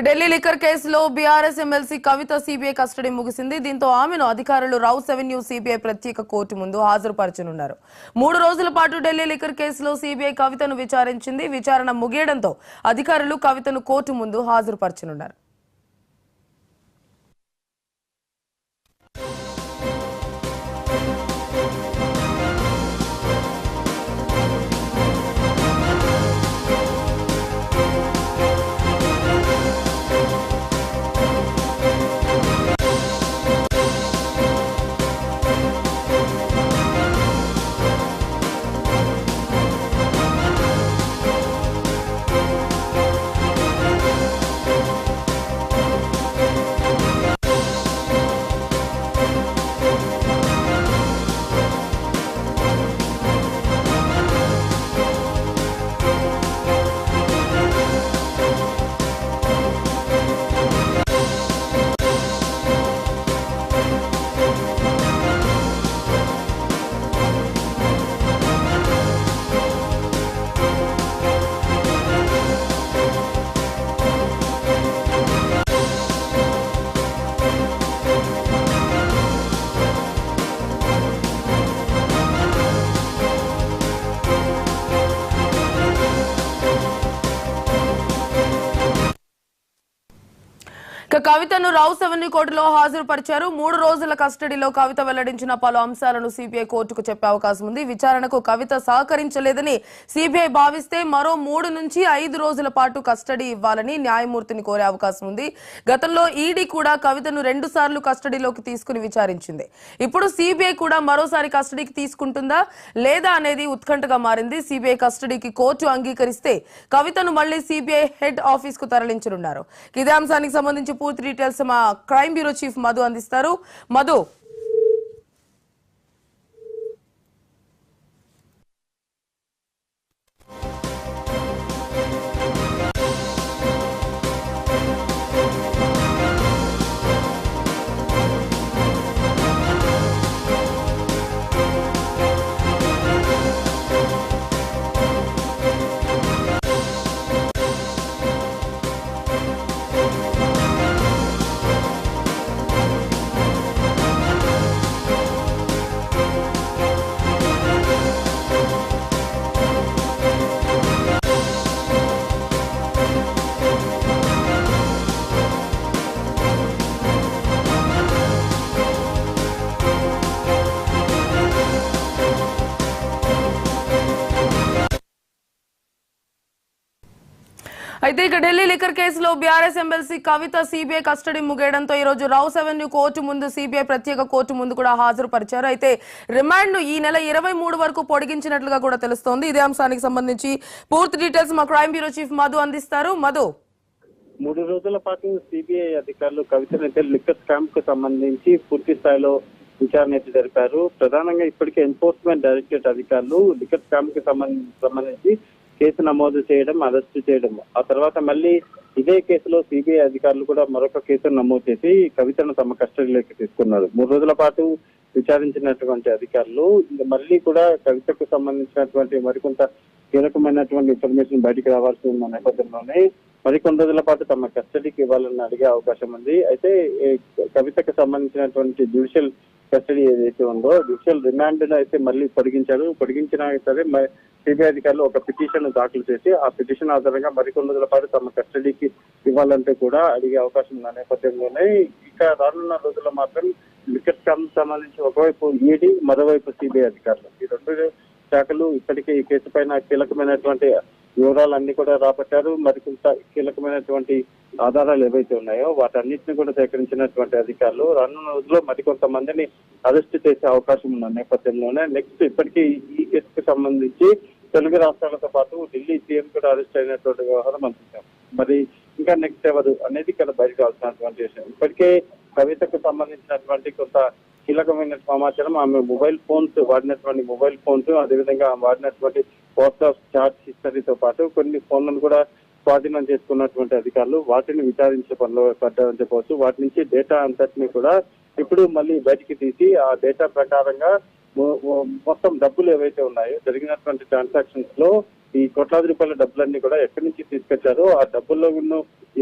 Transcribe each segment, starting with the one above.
Delhi liquor కేసులో BRS MLC కవిత CBI custody ముగిసింది. దీంతో ఆమెను అధికారులు రౌస్ అవెన్యూ సిబిఐ ప్రత్యేక కోర్టు ముందు హాజరుపరచనున్నారు. 3 రోజుల పాటు ఢిల్లీ లిక్కర్ కేసులో సిబిఐ కవితను విచారించింది. విచారణ ముగియడంతో అధికారులు కవితను కోర్టు ముందు హాజరుపరచనున్నారు. కవితను రౌస్ అవెన్యూ కోర్టులో హాజరుపరిచారు. 3 రోజుల కస్టడీలో కవిత వెల్లడించిన పలు అంశాలను సిబిఐ కోర్టుకు చెప్పే అవకాశం ఉంది. విచారణకు కవిత సహకరించలేదని సిబిఐ భావిస్తే మరో 3 నుంచి 5 రోజుల పాటు కస్టడీ ఇవ్వాలని న్యాయమూర్తిని కోరే అవకాశం ఉంది. గతంలో ఈడీ కూడా కవితను 2 సార్లు కస్టడీలోకి తీసుకుని విచారించింది. ఇప్పుడు సిబిఐ కూడా మరోసారి కస్టడీకి తీసుకుంటుందా లేదా అనేది ఉత్కంఠగా మారింది. సిబిఐ కస్టడీకి కోర్టు అంగీకరిస్తే కవితను మళ్లీ సిబిఐ హెడ్ ఆఫీస్ కు తరలించనున్నారు. ఇదే అంశానికి సంబంధించి పూర్తి డీటెయిల్స్ మా క్రైమ్ బ్యూరో చీఫ్ మధు అందిస్తారు. మధు, అయితే ఇక ఢిల్లీ లిక్కర్ కేసులో బీఆర్ఎస్ ఎమ్మెల్సీ కవిత సిబిఐ కస్టడీ ముగియడంతో ఈ రోజు రౌస్ అవెన్యూ కోర్టు ముందు సిబిఐ ప్రత్యేక కోర్టు ముందు కూడా హాజరుపరిచారు. అయితే రిమాండ్ ను ఈ నెల 23 వరకు పొడిగించినట్లుగా కూడా తెలుస్తోంది. ఇదే అంశానికి సంబంధించి పూర్తి డీటెయిల్స్ మా క్రైమ్ బ్యూరో చీఫ్ మధు అందిస్తారు. మధు, 3 రోజుల పాటు సిబిఐ అధికారులు కవితనైతే లిక్కర్ స్కామ్ కు సంబంధించి పూర్తి స్థాయిలో విచారణ అయితే జరిపారు. ప్రధానంగా ఇప్పటికే ఎన్ఫోర్స్మెంట్ డైరెక్టరేట్ అధికారులు లిక్కర్ స్కామ్ కి సంబంధించి కేసు నమోదు చేయడం, అరెస్టు చేయడం, ఆ తర్వాత మళ్ళీ ఇదే కేసులో సిబిఐ అధికారులు కూడా మరొక కేసును నమోదు చేసి కవితను తమ కస్టడీలోకి తీసుకున్నారు. 3 రోజుల పాటు విచారించినటువంటి అధికారులు మళ్ళీ కూడా కవితకు సంబంధించినటువంటి మరికొంత కీలకమైనటువంటి ఇన్ఫర్మేషన్ బయటికి రావాల్సి ఉన్న నేపథ్యంలోనే మరికొన్ని రోజుల పాటు తమ కస్టడీకి ఇవ్వాలని అడిగే అవకాశం ఉంది. అయితే కవితకు సంబంధించినటువంటి జ్యుడిషియల్ కస్టడీ ఏదైతే ఉందో జ్యుడిషియల్ రిమాండ్ అయితే మళ్ళీ పొడిగించినా సరే సిబిఐ అధికారులు ఒక పిటిషన్ దాఖలు చేసి ఆ పిటిషన్ ఆధారంగా మరికొన్ని రోజుల పాటు తమ కస్టడీకి ఇవ్వాలంటే కూడా అడిగే అవకాశం ఉన్న నేపథ్యంలోనే ఇక రానున్న రోజుల్లో మాత్రం లిక్కర్ స్కామ్ సంబంధించి ఒకవైపు ఈడీ, మరోవైపు సిబిఐ అధికారులు ఈ 2 శాఖలు ఇప్పటికే ఈ కేసు పైన కీలకమైనటువంటి వివరాలన్నీ కూడా రాబట్టారు. మరికొంత కీలకమైనటువంటి ఆధారాలు ఏవైతే ఉన్నాయో వాటన్నిటిని కూడా సేకరించినటువంటి అధికారులు రానున్న రోజుల్లో మరికొంతమందిని అరెస్ట్ చేసే అవకాశం ఉన్న నేపథ్యంలోనే నెక్స్ట్ ఇప్పటికీ ఈ కేసుకు సంబంధించి తెలుగు రాష్ట్రాలతో పాటు ఢిల్లీ సీఎం కూడా అరెస్ట్ అయినటువంటి వ్యవహారం అనుకుంటాం. మరి ఇంకా నెక్స్ట్ ఎవరు అనేది ఇక్కడ బయటకు రావాల్సినటువంటి విషయం. ఇప్పటికే కవితకు సంబంధించినటువంటి కొంత కీలకమైన సమాచారం, ఆమె వాడినటువంటి మొబైల్ ఫోన్స్, అదేవిధంగా వాడినటువంటి వాట్సాప్ చాట్ హిస్టరీతో పాటు కొన్ని ఫోన్లను కూడా స్వాధీనం చేసుకున్నటువంటి అధికారులు వాటిని విచారించే పనిలో పడ్డారని చెప్పవచ్చు. వాటి నుంచి డేటా అంతటిని కూడా ఇప్పుడు మళ్ళీ బయటికి తీసి ఆ డేటా ప్రకారంగా మొత్తం డబ్బులు ఏవైతే ఉన్నాయో జరిగినటువంటి ట్రాన్సాక్షన్స్ లో ఈ కోట్లాది రూపాయల డబ్బులన్నీ కూడా ఎక్కడి నుంచి తీసుకొచ్చారు, ఆ డబ్బుల్లో ఉన్న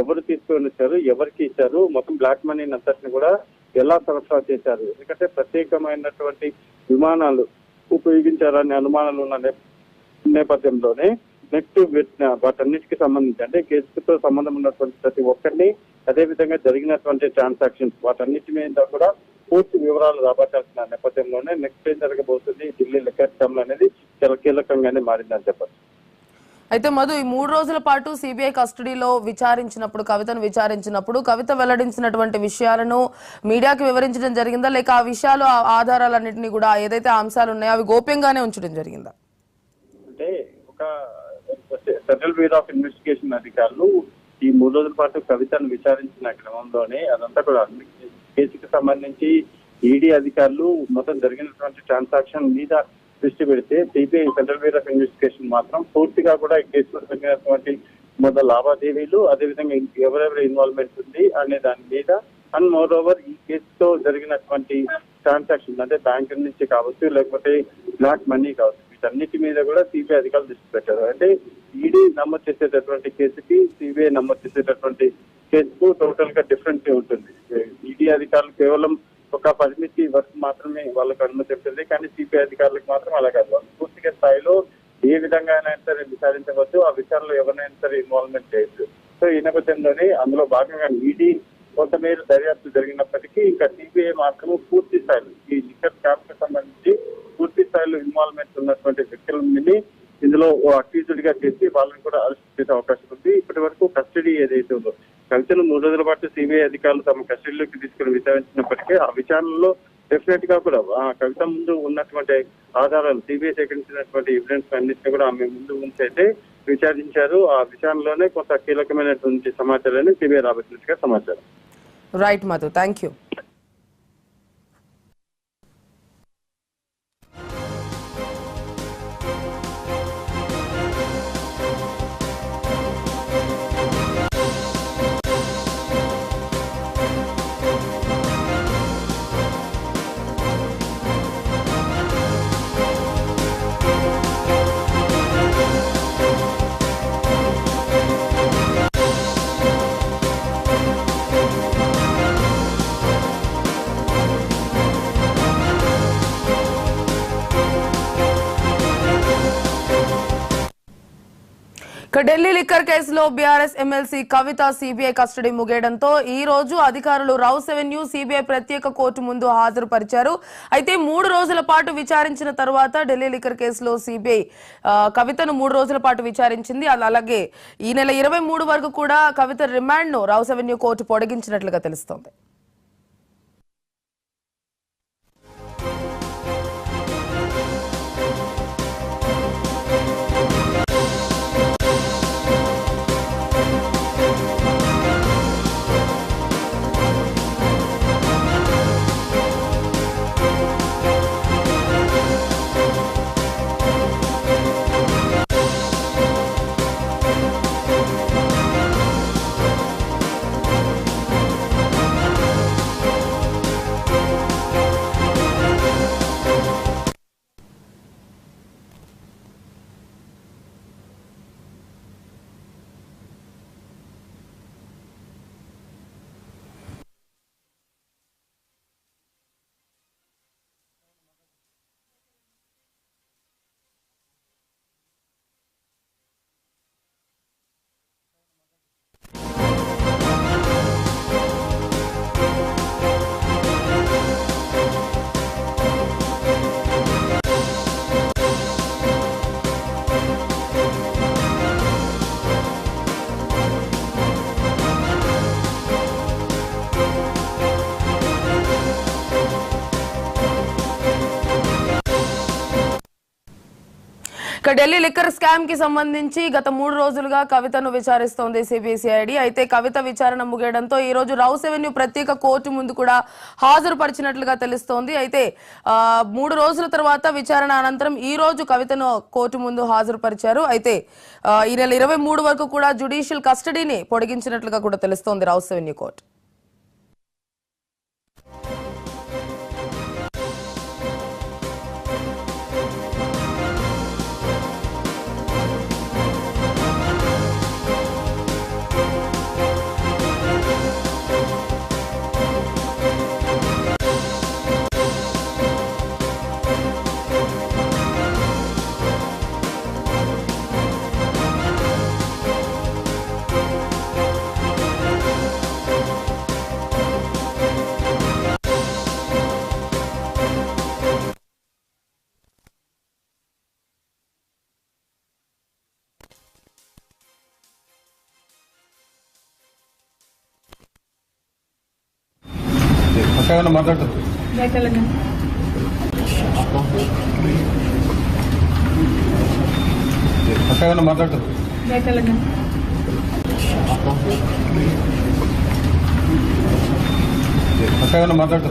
ఎవరు తీసుకొని వచ్చారు, ఎవరికి ఇచ్చారు, మొత్తం బ్లాక్ మనీని అంతటిని కూడా ఎలా సరఫరా చేశారు, ఎందుకంటే ప్రత్యేకమైనటువంటి విమానాలు ఉపయోగించారనే అనుమానాలు ఉన్న నేపథ్యంలోనే నెక్స్ట్ వాటన్నిటికి సంబంధించి అంటే కేసుతో సంబంధం ఉన్నటువంటి ప్రతి ఒక్కరిని, అదేవిధంగా జరిగినటువంటి ట్రాన్సాక్షన్స్ వాటన్నిటి మీద కూడా పూర్తి వివరాలు రాబట్టాల్సిన నేపథ్యంలోనే నెక్స్ట్ ఏం జరగబోతుంది ఢిల్లీ లిక్కర్ స్కామ్ అనేది చాలా కీలకంగానే మారిందని చెప్పచ్చు. అయితే మధు, ఈ 3 రోజుల పాటు సిబిఐ కస్టడీలో కవితను విచారించినప్పుడు కవిత వెల్లడించినటువంటి విషయాలను మీడియాకి వివరించడం జరిగిందా, లేక ఆ విషయాలు ఆధారాలన్నింటినీ కూడా ఏదైతే అంశాలు ఉన్నాయో అవి గోప్యంగానే ఉంచడం జరిగిందా? అంటే ఒక సెంట్రల్ బ్యూరో ఆఫ్ ఇన్వెస్టిగేషన్ అధికారులు ఈ 3 రోజుల పాటు కవితను విచారించిన క్రమంలోనే అదంతా కూడా కేసుకు సంబంధించి ఈడీ అధికారులు మొత్తం జరిగినటువంటి ట్రాన్సాక్షన్ మీద దృష్టి పెడితే CBI central bureau of investigation మాత్రం పూర్తిగా కూడా ఈ కేసులో జరిగినటువంటి మొదటి లావాదేవీలు, అదేవిధంగా ఎవరెవరి ఇన్వాల్వ్మెంట్ ఉంది అనే దాని మీద అండ్ మోర్ ఓవర్ ఈ కేసుతో జరిగినటువంటి ట్రాన్సాక్షన్ అంటే బ్యాంకు నుంచి కావచ్చు, లేకపోతే బ్లాక్ మనీ కావచ్చు, వీటన్నిటి మీద కూడా సిబిఐ అధికారులు దృష్టి పెట్టారు. అంటే ఈడీ నమోదు చేసేటటువంటి కేసుకి సిబిఐ నమోదు చేసేటటువంటి కేసుకు టోటల్ గా డిఫరెన్స్ ఉంటుంది. ఈడీ అధికారులు కేవలం ఒక పరిమితి వరకు మాత్రమే వాళ్ళకు అనుమతి ఉంటుంది, కానీ సిబిఐ అధికారులకు మాత్రం అలా కాదు. వాళ్ళు పూర్తిగా స్థాయిలో ఏ విధంగా అయినా సరే విచారించవచ్చు, ఆ విచారణలో ఎవరైనా సరే ఇన్వాల్వ్మెంట్ చేయొచ్చు. సో ఈ నేపథ్యంలోనే అందులో భాగంగా ఈడీ కొంతమేర దర్యాప్తు జరిగినప్పటికీ ఇంకా సిబిఐ మాత్రము పూర్తి స్థాయిలో ఈ లిక్కర్ స్కామ్ కు సంబంధించి పూర్తి స్థాయిలో ఇన్వాల్వ్మెంట్ ఉన్నటువంటి వ్యక్తులని ఇందులో అక్యూజ్డ్ గా చేసి వాళ్ళని కూడా అరెస్ట్ చేసే అవకాశం ఉంది. ఇప్పటి వరకు కస్టడీ ఏదైతే ఉందో కవితను 3 రోజుల పాటు సిబిఐ అధికారులు తమ కస్టడీలోకి తీసుకుని విచారించినప్పటికీ ఆ విచారణలో డెఫినెట్ గా కూడా కవిత ముందు ఉన్నటువంటి ఆధారాలు సిబిఐ సేకరించినటువంటి ఎవిడెన్స్ అన్నింటినీ కూడా ఆమె ముందు ఉంచి అయితే విచారించారు. ఆ విచారణలోనే కొంత కీలకమైనటువంటి సమాచారాన్ని సిబిఐ రాబట్టినట్టుగా సమాచారం. Right Madhu, thank you. Delhi liquor కేసులో బీఆర్ఎస్ ఎమ్మెల్సీ కవిత సిబిఐ కస్టడీ ముగియడంతో ఈ రోజు అధికారులు రౌస్ అవెన్యూ సిబిఐ ప్రత్యేక కోర్టు ముందు హాజరుపరిచారు. అయితే 3 రోజుల పాటు విచారించిన తర్వాత ఢిల్లీ లిక్కర్ కేసులో సిబిఐ కవితను 3 రోజుల పాటు విచారించింది. అలాగే ఈ నెల 23 వరకు కూడా కవిత రిమాండ్ ను రౌస్ అవెన్యూ కోర్టు పొడిగించినట్లుగా తెలుస్తోంది. ఢిల్లీ లిక్కర్ స్కామ్ కి సంబంధించి గత 3 రోజులుగా కవితను విచారిస్తోంది సిబిసిఐడి. అయితే కవిత విచారణ ముగియడంతో ఈ రోజు రౌస్ అవెన్యూ ప్రత్యేక కోర్టు ముందు కూడా హాజరుపరిచినట్లుగా తెలుస్తోంది. అయితే 3 రోజుల తర్వాత విచారణ అనంతరం ఈ రోజు కవితను కోర్టు ముందు హాజరుపరిచారు. అయితే ఈ నెల 23 వరకు కూడా జ్యుడిషియల్ కస్టడీని పొడిగించినట్లుగా కూడా తెలుస్తోంది రౌస్ అవెన్యూ కోర్టు. అక్కడ మాట్లాడు అక్కడ మాట్లాడు అక్కడ మాట్లాడు